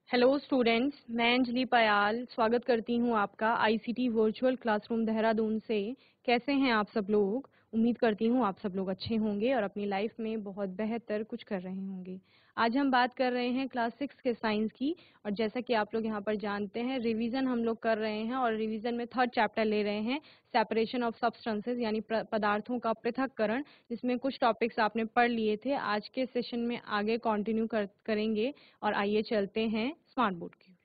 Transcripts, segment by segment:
Hello students, मैं अंजलि पयाल स्वागत करती हूँ आपका आईसीटी वर्चुअल क्लासरूम देहरादून से। कैसे हैं आप सब लोग? उम्मीद करती हूँ आप सब लोग अच्छे होंगे और अपनी लाइफ में बहुत बेहतर कुछ कर रहे होंगे। आज हम बात कर रहे हैं क्लास 6 के साइंस की, और जैसा कि आप लोग यहाँ पर जानते हैं रिवीजन हम लोग कर रहे हैं और रिवीजन में 3rd चैप्टर ले रहे हैं, सेपरेशन ऑफ सब्सटेंसेस यानी पदार्थों का पृथक्करण, जिसमें कुछ टॉपिक्स आपने पढ़ लिए थे। आज के सेशन में आगे कंटिन्यू करेंगे और आइए चलते हैं स्मार्ट बोर्ड की ओर।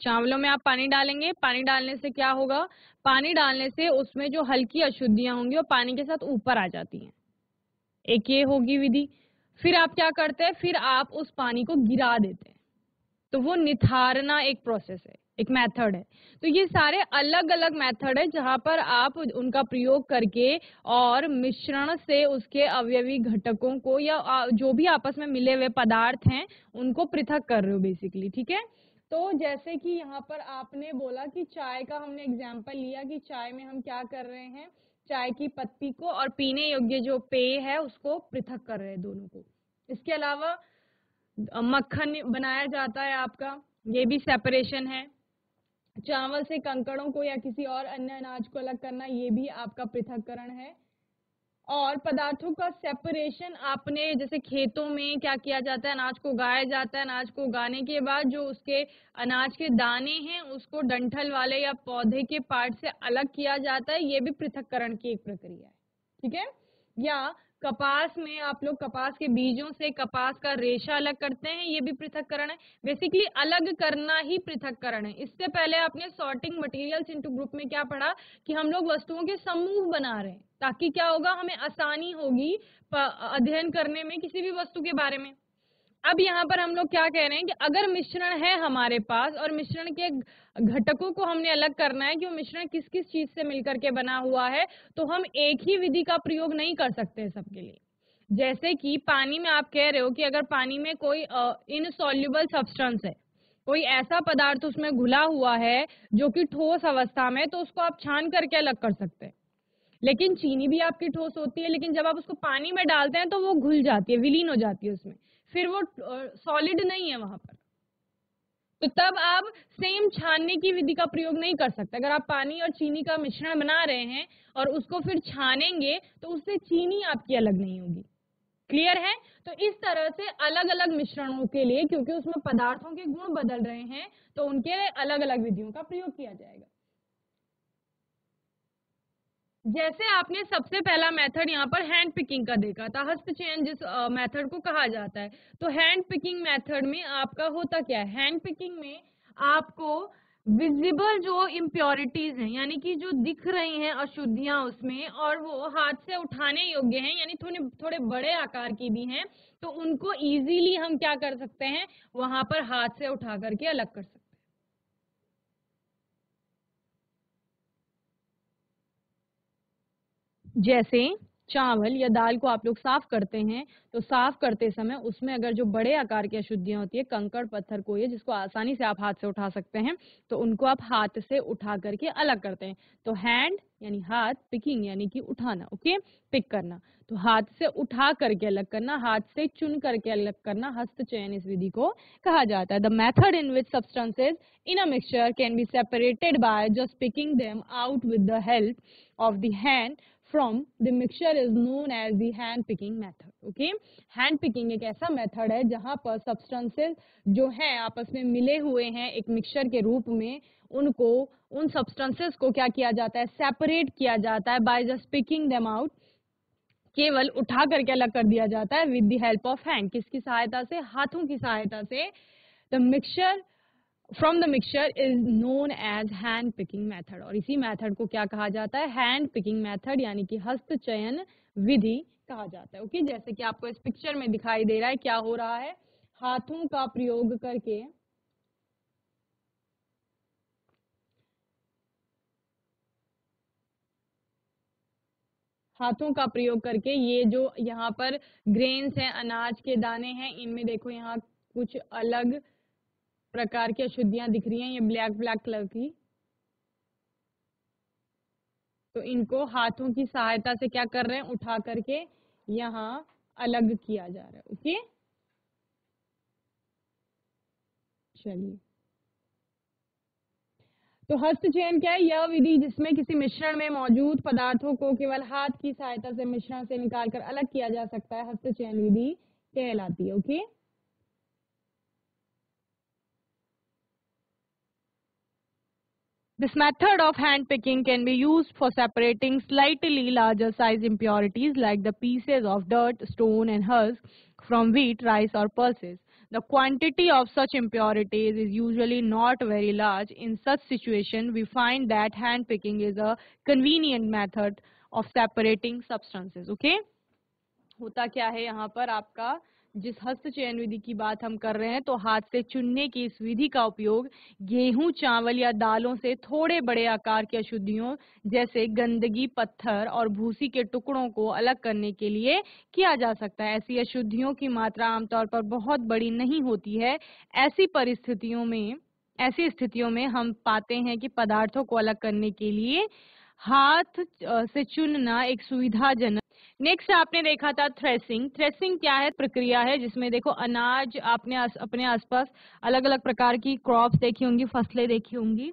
चावलों में आप पानी डालेंगे, पानी डालने से क्या होगा? पानी डालने से उसमें जो हल्की अशुद्धियां होंगी वो पानी के साथ ऊपर आ जाती हैं। एक ये होगी विधि। फिर आप क्या करते हैं? फिर आप उस पानी को गिरा देते हैं, तो वो निथारना एक प्रोसेस है, एक मेथड है। तो ये सारे अलग अलग मेथड है जहां पर आप उनका प्रयोग करके और मिश्रण से उसके अवयवी घटकों को या जो भी आपस में मिले हुए पदार्थ हैं उनको पृथक कर रहे हो बेसिकली। ठीक है, तो जैसे कि यहाँ पर आपने बोला कि चाय का हमने एग्जाम्पल लिया कि चाय में हम क्या कर रहे हैं, चाय की पत्ती को और पीने योग्य जो पेय है उसको पृथक कर रहे हैं दोनों को। इसके अलावा मक्खन बनाया जाता है आपका, ये भी सेपरेशन है। चावल से कंकड़ों को या किसी और अन्य अनाज को अलग करना, ये भी आपका पृथक्करण है। और पदार्थों का सेपरेशन आपने जैसे खेतों में क्या किया जाता है, अनाज को उगाया जाता है, अनाज को उगाने के बाद जो उसके अनाज के दाने हैं उसको डंठल वाले या पौधे के पार्ट से अलग किया जाता है, ये भी पृथक्करण की एक प्रक्रिया है। ठीक है, या कपास में आप लोग कपास के बीजों से कपास का रेशा अलग करते हैं, ये भी पृथक्करण है। बेसिकली अलग करना ही पृथक्करण है। इससे पहले आपने सॉर्टिंग मटेरियल्स इनटू ग्रुप में क्या पढ़ा कि हम लोग वस्तुओं के समूह बना रहे हैं, ताकि क्या होगा, हमें आसानी होगी अध्ययन करने में किसी भी वस्तु के बारे में। अब यहाँ पर हम लोग क्या कह रहे हैं कि अगर मिश्रण है हमारे पास और मिश्रण के घटकों को हमने अलग करना है कि वो मिश्रण किस किस चीज से मिलकर के बना हुआ है, तो हम एक ही विधि का प्रयोग नहीं कर सकते सबके लिए। जैसे कि पानी में आप कह रहे हो कि अगर पानी में कोई इनसॉल्युबल सब्सटेंस है, कोई ऐसा पदार्थ उसमें घुला हुआ है जो कि ठोस अवस्था में, तो उसको आप छान करके अलग कर सकते हैं। लेकिन चीनी भी आपकी ठोस होती है, लेकिन जब आप उसको पानी में डालते हैं तो वो घुल जाती है, विलीन हो जाती है उसमें, फिर वो सॉलिड नहीं है वहां पर। तो तब आप सेम छानने की विधि का प्रयोग नहीं कर सकते। अगर आप पानी और चीनी का मिश्रण बना रहे हैं और उसको फिर छानेंगे तो उससे चीनी आपकी अलग नहीं होगी। क्लियर है? तो इस तरह से अलग अलग मिश्रणों के लिए, क्योंकि उसमें पदार्थों के गुण बदल रहे हैं, तो उनके अलग अलग विधियों का प्रयोग किया जाएगा। जैसे आपने सबसे पहला मेथड यहाँ पर हैंड पिकिंग का देखा था, हस्तचयन जिस मेथड को कहा जाता है। तो हैंड पिकिंग मेथड में आपका होता क्या है? हैंड पिकिंग में आपको विजिबल जो इम्प्योरिटीज हैं, यानी कि जो दिख रही हैं अशुद्धियां उसमें, और वो हाथ से उठाने योग्य हैं, यानी थोड़े थोड़े बड़े आकार की भी हैं, तो उनको इजीली हम क्या कर सकते हैं, वहां पर हाथ से उठा करके अलग कर सकते हैं। जैसे चावल या दाल को आप लोग साफ करते हैं, तो साफ करते समय उसमें अगर जो बड़े आकार की अशुद्धियां होती है, कंकड़ पत्थर को, ये जिसको आसानी से आप हाथ से उठा सकते हैं, तो उनको आप हाथ से उठा करके अलग करते हैं। तो हैंड यानी हाथ, पिकिंग यानी कि उठाना, ओके, पिक करना। तो हाथ से उठा करके अलग करना, हाथ से चुन करके अलग करना, हस्तचयन इस विधि को कहा जाता है। The method in which substances in a mixture can be separated by just picking them out with the help of the hand from the mixture is known as the hand picking method. Okay, hand picking एक ऐसा method है जहां पर substances जो हैं आपस में मिले हुए हैं एक मिक्सचर के रूप में, उनको, उन सब्सटेंसेस को क्या किया जाता है, सेपरेट किया जाता है by just picking them out, केवल उठा करके अलग कर दिया जाता है with the help of hand. किसकी सहायता से? हाथों की सहायता से। The mixture from the mixture is known as hand picking method, और इसी मेथड को क्या कहा जाता है? हैंड पिकिंग मेथड यानी कि हस्तचयन विधि कहा जाता है। ओके, जैसे कि आपको इस पिक्चर में दिखाई दे रहा है क्या हो रहा है, हाथों का प्रयोग करके ये जो यहाँ पर ग्रेन्स हैं, अनाज के दाने हैं, इनमें देखो यहाँ कुछ अलग प्रकार की अशुद्धियां दिख रही हैं, ये ब्लैक ब्लैक कलर की, तो इनको हाथों की सहायता से क्या कर रहे हैं, उठा करके यहाँ अलग किया जा रहा है। ओके, चलिए, तो हस्तचयन क्या है? यह विधि जिसमें किसी मिश्रण में मौजूद पदार्थों को केवल हाथ की सहायता से मिश्रण से निकालकर अलग किया जा सकता है, हस्तचयन विधि कहलाती है। Okay, this method of hand picking can be used for separating slightly larger size impurities like the pieces of dirt, stone and husk from wheat, rice or pulses. The quantity of such impurities is usually not very large. In such situation, we find that hand picking is a convenient method of separating substances. Okay? होता क्या है यहाँ पर आपका, जिस हस्तचयन विधि की बात हम कर रहे हैं, तो हाथ से चुनने की इस विधि का उपयोग गेहूं, चावल या दालों से थोड़े बड़े आकार की अशुद्धियों जैसे गंदगी, पत्थर और भूसी के टुकड़ों को अलग करने के लिए किया जा सकता है। ऐसी अशुद्धियों की मात्रा आमतौर पर बहुत बड़ी नहीं होती है। ऐसी स्थितियों में हम पाते हैं कि पदार्थों को अलग करने के लिए हाथ से चुनना एक सुविधाजनक। नेक्स्ट आपने देखा था थ्रेसिंग। थ्रेसिंग क्या है? प्रक्रिया है जिसमें देखो अनाज आपने अपने आसपास अलग अलग प्रकार की क्रॉप्स देखी होंगी, फसलें देखी होंगी,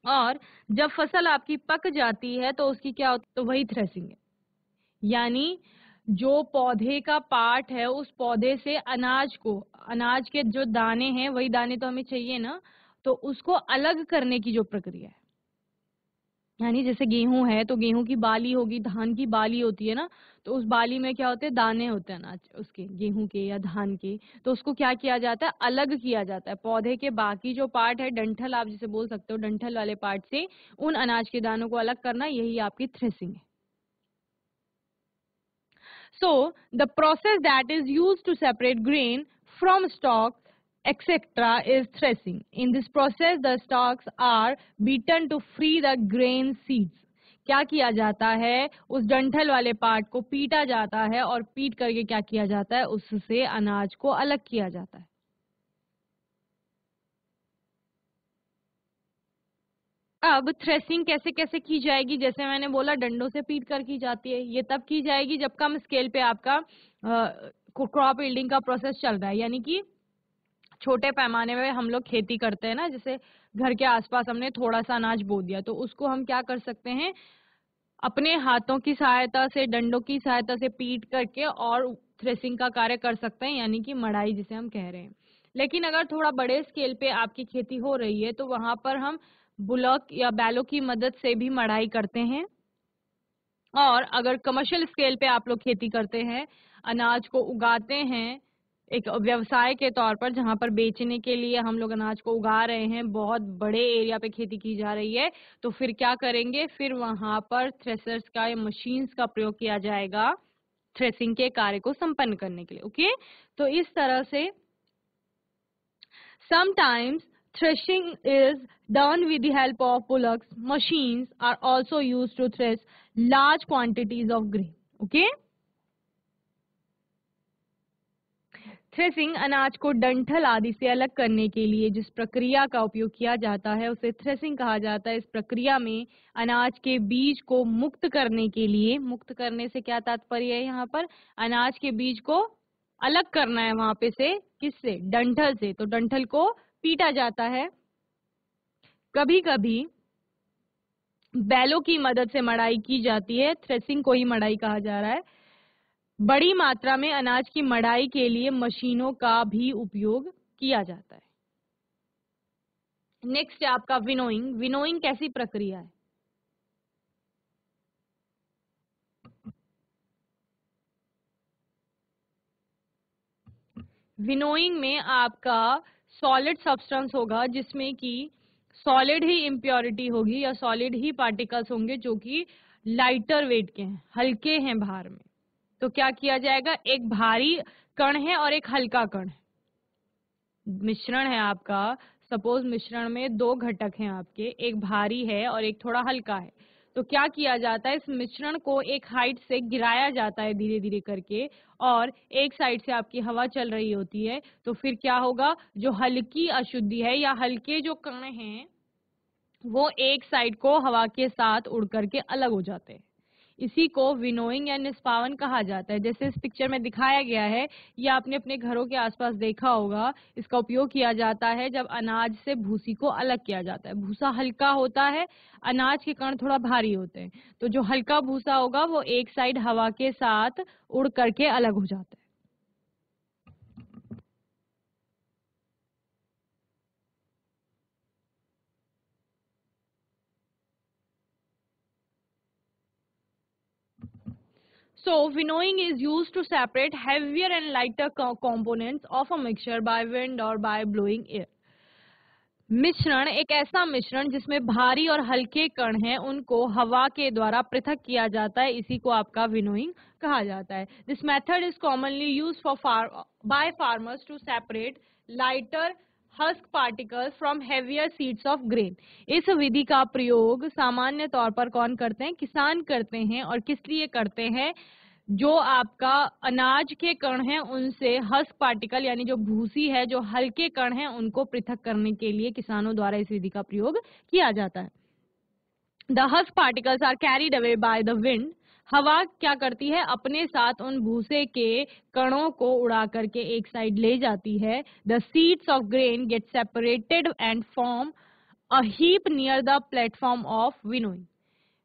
और जब फसल आपकी पक जाती है तो उसकी क्या होती है? तो वही थ्रेसिंग है, यानी जो पौधे का पार्ट है उस पौधे से अनाज के जो दाने हैं, वही दाने तो हमें चाहिए ना, तो उसको अलग करने की जो प्रक्रिया है, यानी जैसे गेहूं है तो गेहूं की बाली होगी, धान की बाली होती है ना, तो उस बाली में क्या होते हैं? दाने होते हैं अनाज उसके, गेहूं के या धान के, तो उसको क्या किया जाता है? अलग किया जाता है। पौधे के बाकी जो पार्ट है, डंठल आप जिसे बोल सकते हो, डंठल वाले पार्ट से उन अनाज के दानों को अलग करना, यही आपकी थ्रेसिंग है। So the process that is used to separate grain from stalk etc. is threshing. In this process, the stalks are beaten to free the grain seeds. क्या किया जाता है? उस डंठल वाले पार्ट को पीटा जाता है और पीट करके क्या किया जाता है? उससे अनाज को अलग किया जाता है। अब थ्रेसिंग कैसे कैसे की जाएगी? जैसे मैंने बोला, डंडों से पीट कर की जाती है। ये तब की जाएगी जब कम स्केल पे आपका क्रॉप यील्डिंग का प्रोसेस चल रहा है, यानी कि छोटे पैमाने में हम लोग खेती करते हैं ना, जैसे घर के आसपास हमने थोड़ा सा अनाज बो दिया, तो उसको हम क्या कर सकते हैं? अपने हाथों की सहायता से, डंडों की सहायता से पीट करके और थ्रेसिंग का कार्य कर सकते हैं, यानी कि मड़ाई जिसे हम कह रहे हैं। लेकिन अगर थोड़ा बड़े स्केल पे आपकी खेती हो रही है तो वहां पर हम बुलॉक या बैलों की मदद से भी मड़ाई करते हैं। और अगर कमर्शियल स्केल पे आप लोग खेती करते हैं, अनाज को उगाते हैं एक व्यवसाय के तौर पर, जहां पर बेचने के लिए हम लोग अनाज को उगा रहे हैं, बहुत बड़े एरिया पे खेती की जा रही है, तो फिर क्या करेंगे? फिर वहां पर थ्रेसर्स का या मशीन्स का प्रयोग किया जाएगा थ्रेसिंग के कार्य को संपन्न करने के लिए। ओके, तो इस तरह से sometimes threshing is done with the help of bullocks. Machines are also used to thresh large quantities of grain. Okay? Threshing अनाज को डंठल आदि से अलग करने के लिए जिस प्रक्रिया का उपयोग किया जाता है उसे थ्रेसिंग कहा जाता है। इस प्रक्रिया में अनाज के बीज को मुक्त करने के लिए, मुक्त करने से क्या तात्पर्य है? यहाँ पर अनाज के बीज को अलग करना है वहां पे से, किससे? डंठल से। तो डंठल को पीटा जाता है। कभी कभी बैलों की मदद से मड़ाई की जाती है, थ्रेसिंग को ही मड़ाई कहा जा रहा है। बड़ी मात्रा में अनाज की मड़ाई के लिए मशीनों का भी उपयोग किया जाता है। नेक्स्ट है आपका विनोइंग। विनोइंग कैसी प्रक्रिया है? विनोइंग में आपका सॉलिड सब्सटेंस होगा जिसमें कि सॉलिड ही इम्प्योरिटी होगी या सॉलिड ही पार्टिकल्स होंगे जो कि लाइटर वेट के हैं, हल्के हैं भार में। तो क्या किया जाएगा? एक भारी कण है और एक हल्का कण है। मिश्रण है आपका, सपोज मिश्रण में दो घटक हैं आपके, एक भारी है और एक थोड़ा हल्का है। तो क्या किया जाता है? इस मिश्रण को एक हाइट से गिराया जाता है धीरे धीरे करके, और एक साइड से आपकी हवा चल रही होती है। तो फिर क्या होगा? जो हल्की अशुद्धि है या हल्के जो कण हैं वो एक साइड को हवा के साथ उड़ करके अलग हो जाते हैं। इसी को विनोइंग या निष्पावन कहा जाता है। जैसे इस पिक्चर में दिखाया गया है, ये आपने अपने घरों के आसपास देखा होगा। इसका उपयोग किया जाता है जब अनाज से भूसी को अलग किया जाता है। भूसा हल्का होता है, अनाज के कण थोड़ा भारी होते हैं, तो जो हल्का भूसा होगा वो एक साइड हवा के साथ उड़ करके अलग हो जाता है। So, winnowing is used to separate heavier and lighter components of a mixture by wind or by blowing air. मिश्रण एक ऐसा मिश्रण जिसमें भारी और हल्के कण हैं, उनको हवा के द्वारा पृथक किया जाता है, इसी को आपका विनोइंग कहा जाता है। This method is commonly used by farmers to separate lighter husk particles from heavier seeds of grain. इस विधि का प्रयोग सामान्य तौर पर कौन करते हैं? किसान करते हैं। और किस लिए करते हैं? जो आपका अनाज के कण हैं उनसे हस्क पार्टिकल यानी जो भूसी है, जो हल्के कण हैं, उनको पृथक करने के लिए किसानों द्वारा इस विधि का प्रयोग किया जाता है। The husk particles are carried away by the wind. हवा क्या करती है? अपने साथ उन भूसे के कणों को उड़ा करके एक साइड ले जाती है। The seeds of grain get separated and form a heap near the platform of winnowing.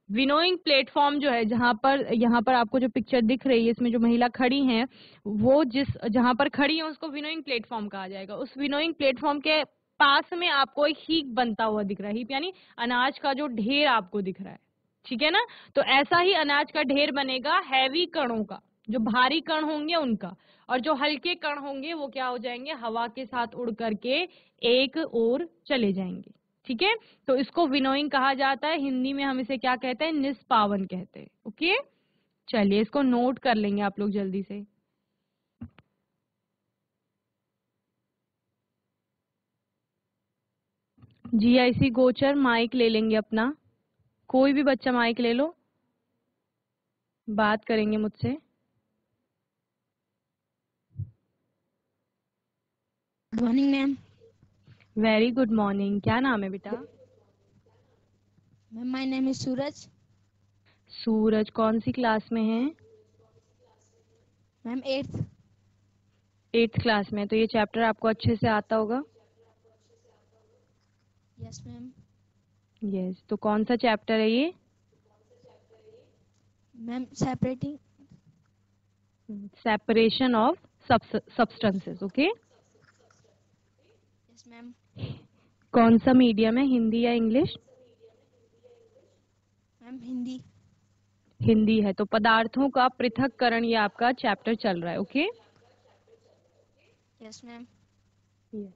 Winnowing platform जो है, यहाँ पर आपको जो पिक्चर दिख रही है, इसमें जो महिला खड़ी हैं, वो जहाँ पर खड़ी है उसको विनोइंग प्लेटफॉर्म कहा जाएगा। उस विनोइंग प्लेटफॉर्म के पास में आपको एक हीप बनता हुआ दिख रहा है। हीप यानी अनाज का जो ढेर आपको दिख रहा है, ठीक है ना? तो ऐसा ही अनाज का ढेर बनेगा हैवी कणों का, जो भारी कण होंगे उनका, और जो हल्के कण होंगे वो क्या हो जाएंगे? हवा के साथ उड़ करके एक ओर चले जाएंगे। ठीक है, तो इसको विनोइंग कहा जाता है। हिंदी में हम इसे क्या कहते हैं? निष्पावन कहते हैं। ओके, चलिए इसको नोट कर लेंगे आप लोग जल्दी से। जीआईसी गोचर माइक ले लेंगे अपना, कोई भी बच्चा माइक ले लो, बात करेंगे मुझसे। Good morning ma'am. Very good morning. क्या नाम है बेटा? मैम माय नेम इज सूरज। सूरज कौन सी क्लास में है? मैम 8th क्लास में। तो ये चैप्टर आपको अच्छे से आता होगा? Yes ma'am. यस, तो कौन सा चैप्टर है ये? Ma'am separation of substances. Okay, yes ma'am. कौन सा मीडियम है, हिंदी या इंग्लिश? मैम हिंदी। हिंदी है। तो पदार्थों का पृथक्करण ये आपका चैप्टर चल रहा है। Okay, yes ma'am. यस,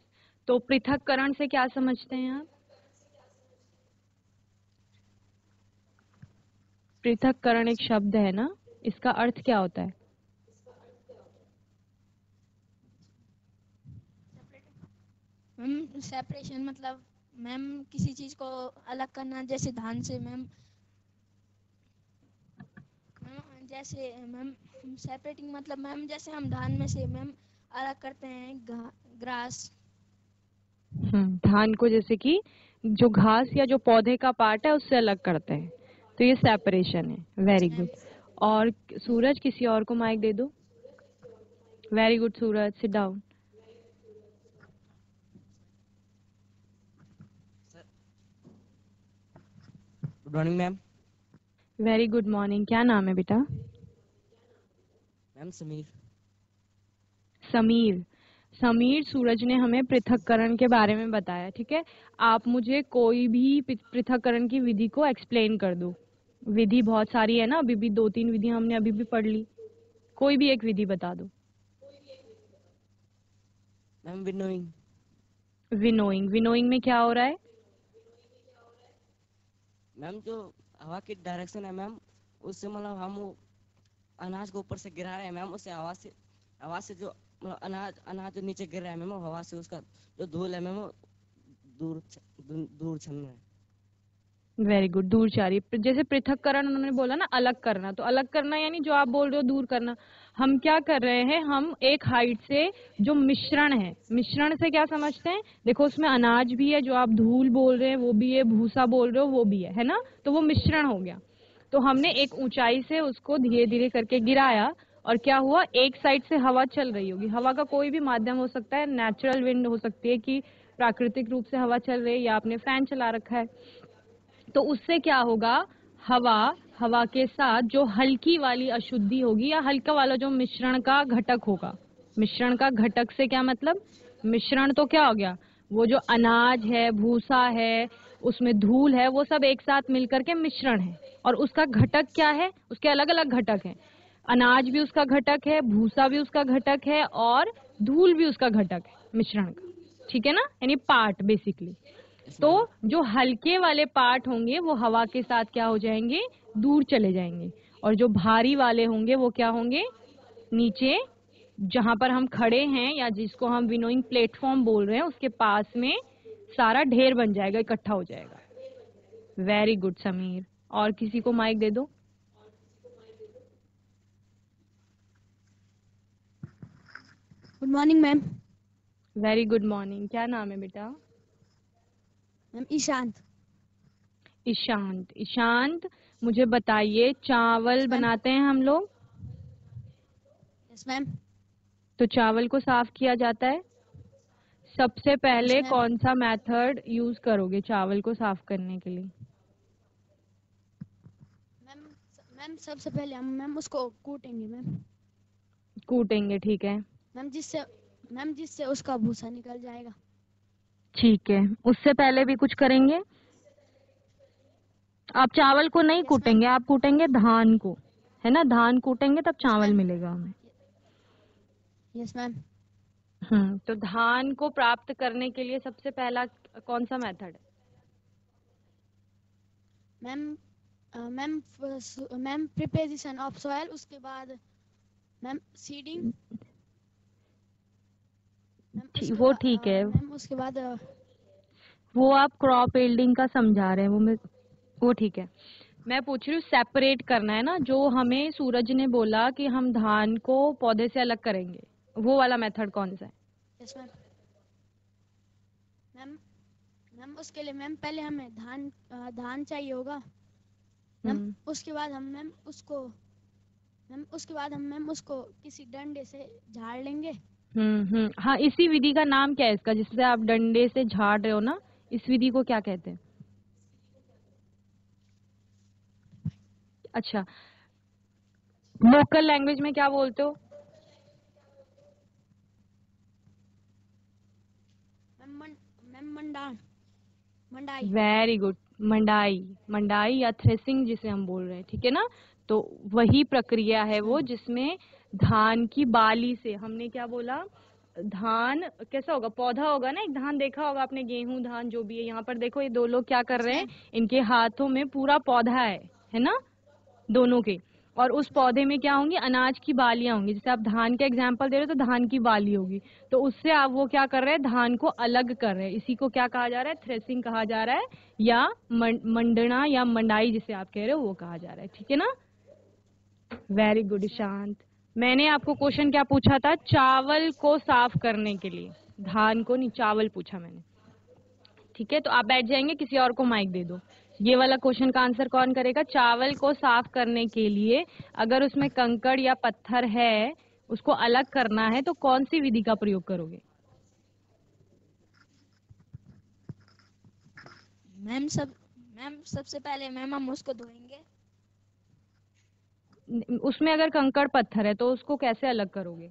तो पृथक्करण से क्या समझते हैं आप? पृथक्करण एक शब्द है ना, इसका अर्थ क्या होता है? मैम सेपरेशन मतलब मैम किसी चीज को अलग करना, जैसे धान से मैम। जैसे मैम सेपरेटिंग मतलब मैम जैसे हम धान में से मैम अलग करते हैं ग्रास। धान को जैसे कि जो घास या जो पौधे का पार्ट है उससे अलग करते हैं, तो ये सेपरेशन है। Very good. और सूरज, किसी और को माइक दे दो। Very good Suraj, sit down. Good morning ma'am. Very good morning. क्या नाम है बेटा? मैम समीर। समीर। समीर, सूरज ने हमें पृथक्करण के बारे में बताया। ठीक है, आप मुझे कोई भी पृथक्करण की विधि को एक्सप्लेन कर दो। विधि बहुत सारी है ना, अभी भी 2-3 विधि हमने अभी भी पढ़ ली। कोई भी एक विधि बता दो। Ma'am winnowing. विनोइंग। विनोइंग में क्या हो रहा है? मैम जो हवा की डायरेक्शन है मैम, उससे मतलब हम वो अनाज को ऊपर से गिरा रहे हैं मैम, उससे हवा से जो मतलब अनाज जो नीचे गिर रहा है मैम, वो हवा से उसका जो धूल है मैम वो दूर छन रहा है। वेरी गुड, दूरचारी। जैसे पृथक्करण उन्होंने बोला ना, अलग करना, तो अलग करना यानी जो आप बोल रहे हो दूर करना। हम क्या कर रहे हैं? हम एक हाइट से जो मिश्रण है, मिश्रण से क्या समझते हैं? देखो उसमें अनाज भी है, जो आप धूल बोल रहे हैं वो भी है, भूसा बोल रहे हो वो भी है ना? तो वो मिश्रण हो गया। तो हमने एक ऊंचाई से उसको धीरे धीरे करके गिराया और क्या हुआ, एक साइड से हवा चल रही होगी। हवा का कोई भी माध्यम हो सकता है, नेचुरल विंड हो सकती है कि प्राकृतिक रूप से हवा चल रही है या आपने फैन चला रखा है। तो उससे क्या होगा, हवा के साथ जो हल्की वाली अशुद्धि होगी या हल्का वाला जो मिश्रण का घटक होगा, मिश्रण का घटक से क्या मतलब, मिश्रण तो क्या हो गया, वो जो अनाज है, भूसा है, उसमें धूल है, वो सब एक साथ मिलकर के मिश्रण है। और उसका घटक क्या है, उसके अलग अलग घटक हैं। अनाज भी उसका घटक है, भूसा भी उसका घटक है और धूल भी उसका घटक है मिश्रण का, ठीक है ना, यानी पार्ट बेसिकली। तो जो हल्के वाले पार्ट होंगे वो हवा के साथ क्या हो जाएंगे, दूर चले जाएंगे, और जो भारी वाले होंगे वो क्या होंगे, नीचे जहां पर हम खड़े हैं या जिसको हम विनोइंग प्लेटफॉर्म बोल रहे हैं उसके पास में सारा ढेर बन जाएगा, इकट्ठा हो जाएगा। Very good Sameer. और किसी को माइक दे दो। Good morning ma'am. Very good morning. क्या नाम है बेटा? मैम ईशांत। ईशांत। ईशांत, मुझे बताइए, चावल बनाते हैं हम लोग, यस मैम। तो चावल को साफ किया जाता है। सबसे पहले Yes, ma'am. कौन सा मेथड यूज करोगे चावल को साफ करने के लिए? मैम सबसे पहले हम मैम उसको कूटेंगे मैम। कूटेंगे, ठीक है। मैम जिससे उसका भूसा निकल जाएगा। ठीक है, उससे पहले भी कुछ करेंगे? आप चावल को नहीं Yes, कूटेंगे, आप कूटेंगे धान को, है ना, धान कूटेंगे तब चावल ma'am. मिलेगा हमें। Yes ma'am. तो धान को प्राप्त करने के लिए सबसे पहला कौन सा मेथड है? मैम प्रिपरेशन ऑफ सॉइल, उसके बाद मैम सीडिंग। वो ठीक है, मैम उसके बाद वो आप क्रॉप यील्डिंग का समझा रहे हैं, वो ठीक है। मैं पूछ रही हूँ सेपरेट करना है ना, जो हमें सूरज ने बोला कि हम धान को पौधे से अलग करेंगे, वो वाला मेथड कौन सा है? Yes ma'am. मैम उसके लिए मैम पहले हमें धान चाहिए होगा मैम। उसके बाद हम मैम उसको किसी डंडे से झाड़ लेंगे। हाँ, इसी विधि का नाम क्या है इसका, जिससे आप डंडे से झाड़ रहे हो ना, इस विधि को क्या कहते हैं? अच्छा, लोकल लैंग्वेज में क्या बोलते हो? मैम मंडाई। वेरी गुड, मंडाई। मंडाई या थ्रेसिंग जिसे हम बोल रहे हैं, ठीक है ना। तो वही प्रक्रिया है वो, जिसमें धान की बाली से, हमने क्या बोला, धान कैसा होगा, पौधा होगा ना, एक धान देखा होगा आपने, गेहूं धान जो भी है। यहाँ पर देखो ये दो लोग क्या कर रहे हैं, इनके हाथों में पूरा पौधा है ना, दोनों के। और उस पौधे में क्या होंगी, अनाज की बालियां होंगी। जैसे आप धान का एग्जाम्पल दे रहे हो तो धान की बाली होगी, तो उससे आप वो क्या कर रहे हैं, धान को अलग कर रहे हैं। इसी को क्या कहा जा रहा है, थ्रेसिंग कहा जा रहा है, या मंडना या मंडाई जिसे आप कह रहे हो वो कहा जा रहा है, ठीक है ना। Very good Ishant. मैंने आपको क्वेश्चन क्या पूछा था, चावल को साफ करने के लिए, धान को नहीं, चावल पूछा मैंने, ठीक है। तो आप बैठ जाएंगे, किसी और को माइक दे दो। ये वाला क्वेश्चन का आंसर कौन करेगा? चावल को साफ करने के लिए अगर उसमें कंकड़ या पत्थर है, उसको अलग करना है, तो कौन सी विधि का प्रयोग करोगे? मैम सबसे पहले मैम हम उसको धोएंगे। उसमें अगर कंकड़ पत्थर है तो उसको कैसे अलग करोगे?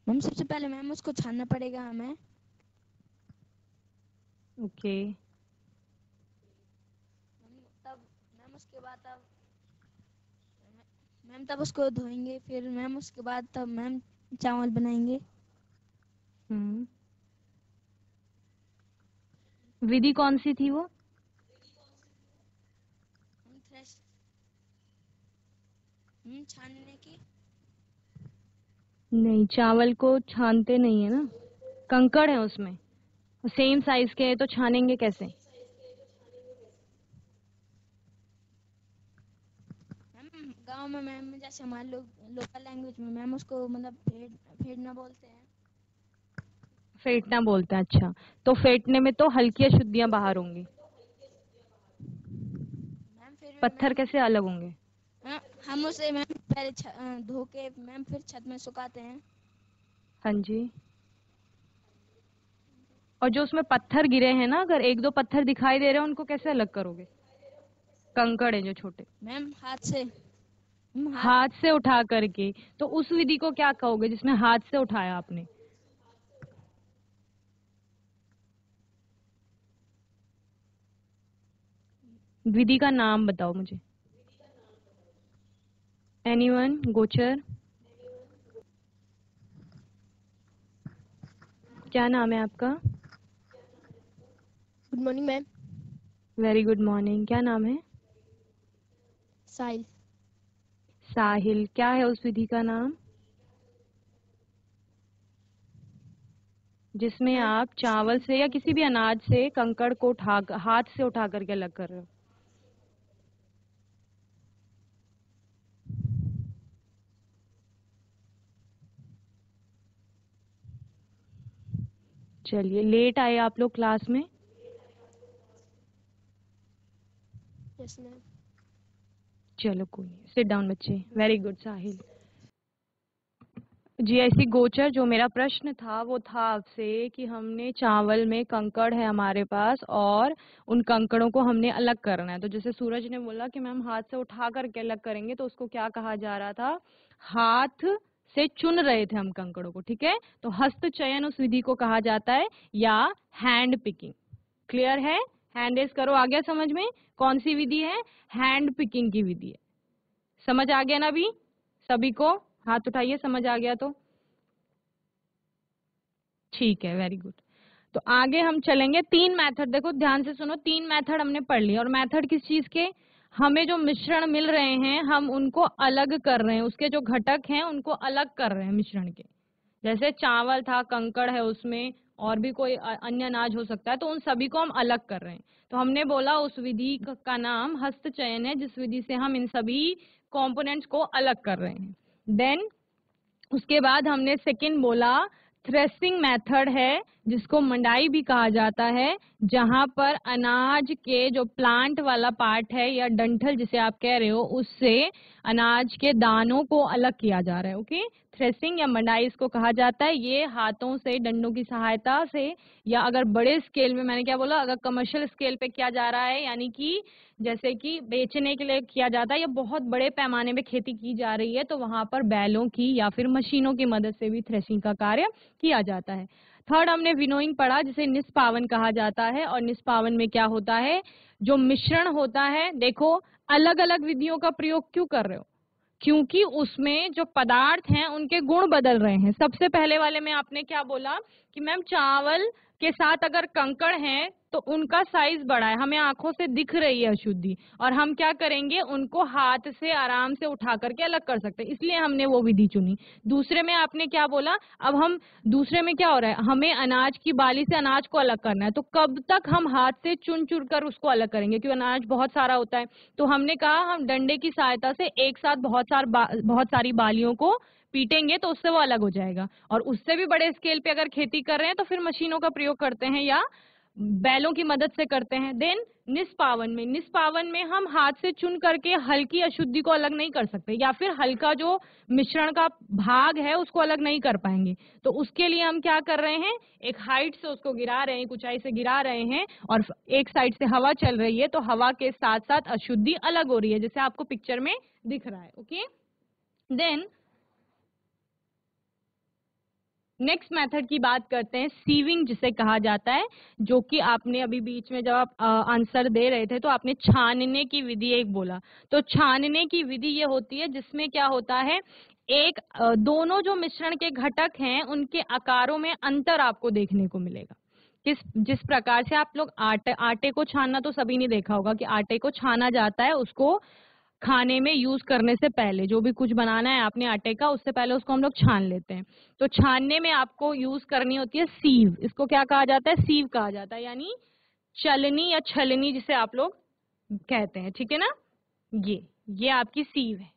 मैम सबसे पहले मैम उसको छानना पड़ेगा हमें। ओके। तब उसको धोएंगे, फिर मैम उसके बाद तब मैम चावल बनाएंगे। विधि कौन सी थी वो? छानने की। नहीं, चावल को छानते नहीं है ना, कंकड़ है उसमें, सेम साइज के है तो छानेंगे कैसे? मैम गांव में मैम जैसे हमारे लोग लोकल लैंग्वेज में मैम उसको मतलब फेड़ना बोलते हैं। फेंटना बोलते हैं, अच्छा। तो फेंटने में तो हल्की अशुद्धियां बाहर होंगी। मैम फिर पत्थर कैसे अलग होंगे? हम उसे मैम पहले धो के मैम फिर छत में सुखाते हैं। हाँ जी। और जो उसमें पत्थर गिरे हैं ना, अगर एक दो पत्थर दिखाई दे रहे हैं उनको कैसे अलग करोगे? कंकड़ है जो छोटे, मैम हाथ से। हाथ से उठा करके। तो उस विधि को क्या कहोगे जिसमें हाथ से उठाया आपने? विधि का नाम बताओ मुझे। एनीवन? गोचर, क्या नाम है आपका? Good morning ma'am. Very good morning. क्या नाम है? साहिल। साहिल। क्या है उस विधि का नाम जिसमें आप चावल से या किसी भी अनाज से कंकड़ को हाथ से उठा करके अलग कर रहे हो? चलिए, लेट आए आप लोग क्लास में? Yes ma'am. चलो कोई नहीं, सिट डाउन बच्चे। वेरी गुड साहिल जी। ऐसी गोचर, जो मेरा प्रश्न था वो था आपसे कि हमने चावल में कंकड़ है हमारे पास और उन कंकड़ों को हमने अलग करना है। तो जैसे सूरज ने बोला कि मैम हाथ से उठा करके अलग करेंगे, तो उसको क्या कहा जा रहा था? हाथ से चुन रहे थे हम कंकड़ों को, ठीक है? तो हस्त चयन उस विधि को कहा जाता है, या हैंड पिकिंग। क्लियर है? हैंड रेज करो। आ गया समझ में? कौन सी विधि है? हैंड पिकिंग की विधि है। समझ आ गया ना अभी सभी को? हाथ उठाइए, समझ आ गया तो ठीक है। Very good. तो आगे हम चलेंगे। 3 मेथड, देखो ध्यान से सुनो, 3 मेथड हमने पढ़ लिए। और मेथड किस चीज के? हमें जो मिश्रण मिल रहे हैं हम उनको अलग कर रहे हैं, उसके जो घटक हैं उनको अलग कर रहे हैं मिश्रण के। जैसे चावल था, कंकड़ है उसमें, और भी कोई अन्य अनाज हो सकता है, तो उन सभी को हम अलग कर रहे हैं। तो हमने बोला उस विधि का नाम हस्त चयन है, जिस विधि से हम इन सभी कंपोनेंट्स को अलग कर रहे हैं। देन उसके बाद हमने सेकंड बोला थ्रेसिंग मेथड है, जिसको मंडाई भी कहा जाता है, जहां पर अनाज के जो प्लांट वाला पार्ट है या डंठल जिसे आप कह रहे हो, उससे अनाज के दानों को अलग किया जा रहा है। ओके, थ्रेसिंग या मंडाई इसको कहा जाता है। ये हाथों से, डंडों की सहायता से, या अगर बड़े स्केल में, मैंने क्या बोला, अगर कमर्शियल स्केल पे किया जा रहा है, यानी कि जैसे कि बेचने के लिए किया जाता है या बहुत बड़े पैमाने में खेती की जा रही है, तो वहां पर बैलों की या फिर मशीनों की मदद से भी थ्रेशिंग का कार्य किया जाता है। थर्ड हमने विनोइंग पढ़ा, जिसे निष्पावन कहा जाता है। और निष्पावन में क्या होता है? जो मिश्रण होता है, देखो अलग अलग विधियों का प्रयोग क्यों कर रहे हो? क्योंकि उसमें जो पदार्थ हैं उनके गुण बदल रहे हैं। सबसे पहले वाले में आपने क्या बोला कि मैम चावल के साथ अगर कंकड़ हैं तो उनका साइज बड़ा है, हमें आंखों से दिख रही है अशुद्धि, और हम क्या करेंगे, उनको हाथ से आराम से उठा करके अलग कर सकते हैं, इसलिए हमने वो विधि चुनी। दूसरे में आपने क्या बोला? अब हम दूसरे में क्या हो रहा है, हमें अनाज की बाली से अनाज को अलग करना है, तो कब तक हम हाथ से चुन चुन कर उसको अलग करेंगे, क्योंकि अनाज बहुत सारा होता है। तो हमने कहा हम डंडे की सहायता से एक साथ बहुत सारी बालियों को पीटेंगे, तो उससे वो अलग हो जाएगा। और उससे भी बड़े स्केल पे अगर खेती कर रहे हैं तो फिर मशीनों का प्रयोग करते हैं या बैलों की मदद से करते हैं। देन निष्पावन में हम हाथ से चुन करके हल्की अशुद्धि को अलग नहीं कर सकते, या फिर हल्का जो मिश्रण का भाग है उसको अलग नहीं कर पाएंगे। तो उसके लिए हम क्या कर रहे हैं, एक हाइट से उसको गिरा रहे हैं, एक ऊंचाई से गिरा रहे हैं, और एक साइड से हवा चल रही है, तो हवा के साथ साथ अशुद्धि अलग हो रही है, जैसे आपको पिक्चर में दिख रहा है। ओके, देन नेक्स्ट मेथड की बात करते हैं, सीविंग जिसे कहा जाता है, जो कि आपने अभी बीच में जब आप आंसर दे रहे थे तो आपने छानने की विधि एक बोला। तो छानने की विधि ये होती है जिसमें क्या होता है, एक दोनों जो मिश्रण के घटक हैं उनके आकारों में अंतर आपको देखने को मिलेगा। जिस प्रकार से आप लोग आटे को छानना तो सभी ने देखा होगा कि आटे को छाना जाता है, उसको खाने में यूज करने से पहले, जो भी कुछ बनाना है आपने आटे का, उससे पहले उसको हम लोग छान लेते हैं। तो छानने में आपको यूज करनी होती है सीव। इसको क्या कहा जाता है? सीव कहा जाता है, यानी चलनी या छलनी जिसे आप लोग कहते हैं, ठीक है ना? ये आपकी सीव है।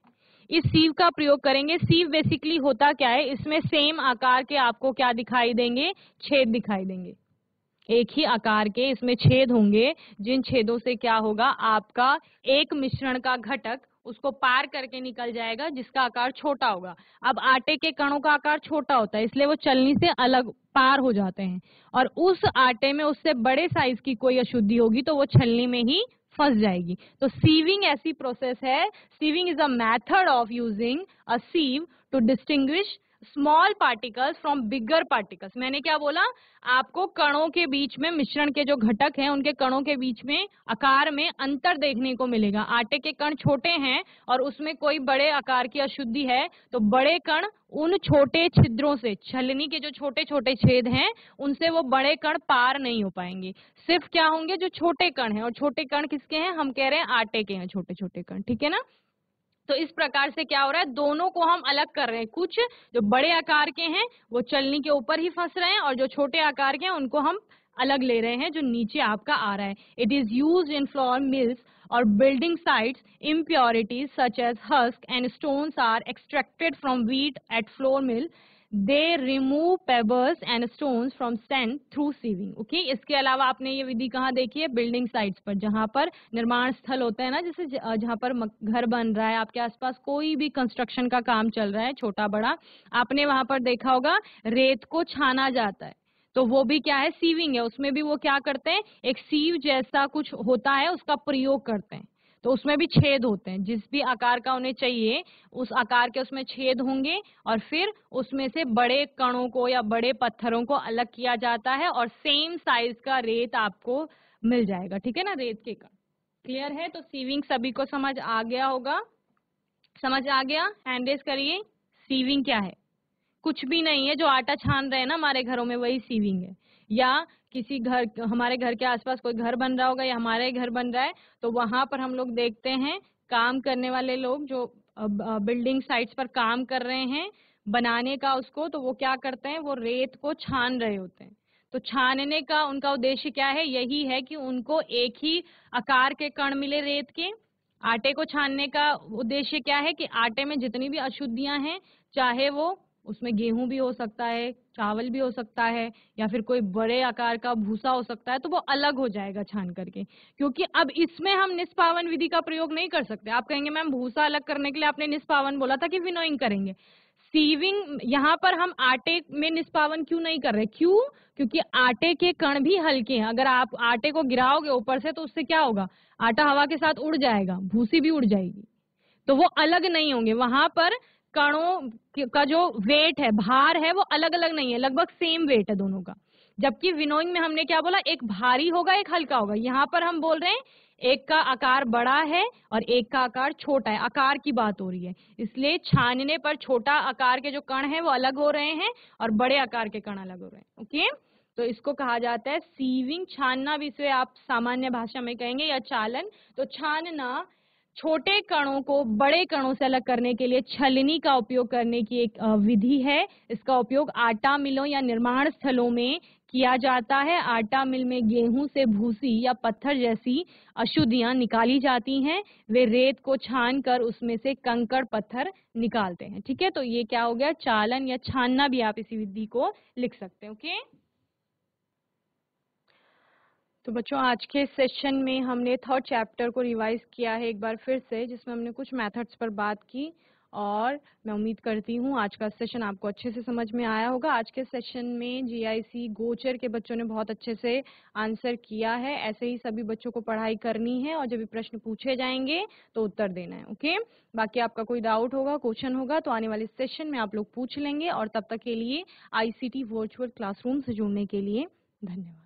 इस सीव का प्रयोग करेंगे। सीव बेसिकली होता क्या है, इसमें सेम आकार के आपको क्या दिखाई देंगे, छेद दिखाई देंगे। एक ही आकार के इसमें छेद होंगे, जिन छेदों से क्या होगा, आपका एक मिश्रण का घटक उसको पार करके निकल जाएगा, जिसका आकार छोटा होगा। अब आटे के कणों का आकार छोटा होता है, इसलिए वो चलनी से अलग पार हो जाते हैं, और उस आटे में उससे बड़े साइज की कोई अशुद्धि होगी तो वो छलनी में ही फंस जाएगी। तो सीविंग ऐसी प्रोसेस है, sieving is a method of using a sieve to distinguish small particles from bigger particles. मैंने क्या बोला, आपको कणों के बीच में, मिश्रण के जो घटक हैं उनके कणों के बीच में आकार में अंतर देखने को मिलेगा। आटे के कण छोटे हैं और उसमें कोई बड़े आकार की अशुद्धि है, तो बड़े कण उन छोटे छिद्रों से, छलनी के जो छोटे छोटे छेद हैं उनसे वो बड़े कण पार नहीं हो पाएंगे। सिर्फ क्या होंगे, जो छोटे कण हैं, और छोटे कण किसके हैं, हम कह रहे हैं आटे के हैं छोटे छोटे कण, ठीक है ना। तो इस प्रकार से क्या हो रहा है, दोनों को हम अलग कर रहे हैं। कुछ जो बड़े आकार के हैं वो चलनी के ऊपर ही फंस रहे हैं, और जो छोटे आकार के हैं उनको हम अलग ले रहे हैं, जो नीचे आपका आ रहा है। It is used in flour mills और building sites. Impurities such as husk and stones are extracted from wheat at flour mill. They remove pebbles and stones from sand through sieving. Okay, इसके अलावा आपने ये विधि कहाँ देखी है, building sites पर, जहां पर निर्माण स्थल होते हैं ना, जैसे जहां पर घर बन रहा है, आपके आसपास कोई भी कंस्ट्रक्शन का काम चल रहा है छोटा बड़ा, आपने वहां पर देखा होगा रेत को छाना जाता है। तो वो भी क्या है, सीविंग है। उसमें भी वो क्या करते हैं, एक सीव जैसा कुछ होता है उसका प्रयोग करते हैं। तो उसमें भी छेद होते हैं, जिस भी आकार का उन्हें चाहिए उस आकार के उसमें छेद होंगे, और फिर उसमें से बड़े कणों को या बड़े पत्थरों को अलग किया जाता है, और सेम साइज का रेत आपको मिल जाएगा, ठीक है ना, रेत के कण। क्लियर है। तो सीविंग सभी को समझ आ गया होगा, समझ आ गया, हैंड रेज करिए। सीविंग क्या है, कुछ भी नहीं है, जो आटा छान रहे हैं ना हमारे घरों में, वही सीविंग है। या किसी घर, हमारे घर के आसपास कोई घर बन रहा होगा या हमारे घर बन रहा है, तो वहां पर हम लोग देखते हैं काम करने वाले लोग जो बिल्डिंग साइट्स पर काम कर रहे हैं बनाने का उसको, तो वो क्या करते हैं, वो रेत को छान रहे होते हैं। तो छानने का उनका उद्देश्य क्या है, यही है कि उनको एक ही आकार के कण मिले रेत के। आटे को छानने का उद्देश्य क्या है कि आटे में जितनी भी अशुद्धियां हैं, चाहे वो उसमें गेहूं भी हो सकता है, चावल भी हो सकता है, या फिर कोई बड़े आकार का भूसा हो सकता है, तो वो अलग हो जाएगा छान करके। क्योंकि अब इसमें हम निष्पावन विधि का प्रयोग नहीं कर सकते। आप कहेंगे मैम भूसा अलग करने के लिए आपने निष्पावन बोला था कि विनोइंग करेंगे। सीविंग यहाँ पर हम आटे में निष्पावन क्यों नहीं कर रहे, क्यों, क्योंकि आटे के कण भी हल्के हैं। अगर आप आटे को गिराओगे ऊपर से तो उससे क्या होगा, आटा हवा के साथ उड़ जाएगा, भूसी भी उड़ जाएगी, तो वो अलग नहीं होंगे। वहां पर कणों का जो वेट है, भार है, वो अलग अलग नहीं है, लगभग सेम वेट है दोनों का। जबकि विनोइंग में हमने क्या बोला, एक भारी होगा एक हल्का होगा। यहाँ पर हम बोल रहे हैं एक का आकार बड़ा है और एक का आकार छोटा है, आकार की बात हो रही है। इसलिए छानने पर छोटा आकार के जो कण हैं वो अलग हो रहे हैं और बड़े आकार के कण अलग हो रहे हैं। ओके, तो इसको कहा जाता है सीविंग। छानना भी इसे आप सामान्य भाषा में कहेंगे या चालन। तो छानना छोटे कणों को बड़े कणों से अलग करने के लिए छलनी का उपयोग करने की एक विधि है। इसका उपयोग आटा मिलों या निर्माण स्थलों में किया जाता है। आटा मिल में गेहूं से भूसी या पत्थर जैसी अशुद्धियां निकाली जाती हैं। वे रेत को छान कर उसमें से कंकड़ पत्थर निकालते हैं। ठीक है, तो ये क्या हो गया, चालन या छानना भी आप इसी विधि को लिख सकते हैं। ओके, तो बच्चों आज के सेशन में हमने थर्ड चैप्टर को रिवाइज किया है एक बार फिर से, जिसमें हमने कुछ मेथड्स पर बात की, और मैं उम्मीद करती हूँ आज का सेशन आपको अच्छे से समझ में आया होगा। आज के सेशन में जीआईसी गोचर के बच्चों ने बहुत अच्छे से आंसर किया है। ऐसे ही सभी बच्चों को पढ़ाई करनी है और जब भी प्रश्न पूछे जाएंगे तो उत्तर देना है। ओके, बाकी आपका कोई डाउट होगा, क्वेश्चन होगा तो आने वाले सेशन में आप लोग पूछ लेंगे। और तब तक के लिए आईसीटी वर्चुअल क्लासरूम से जुड़ने के लिए धन्यवाद।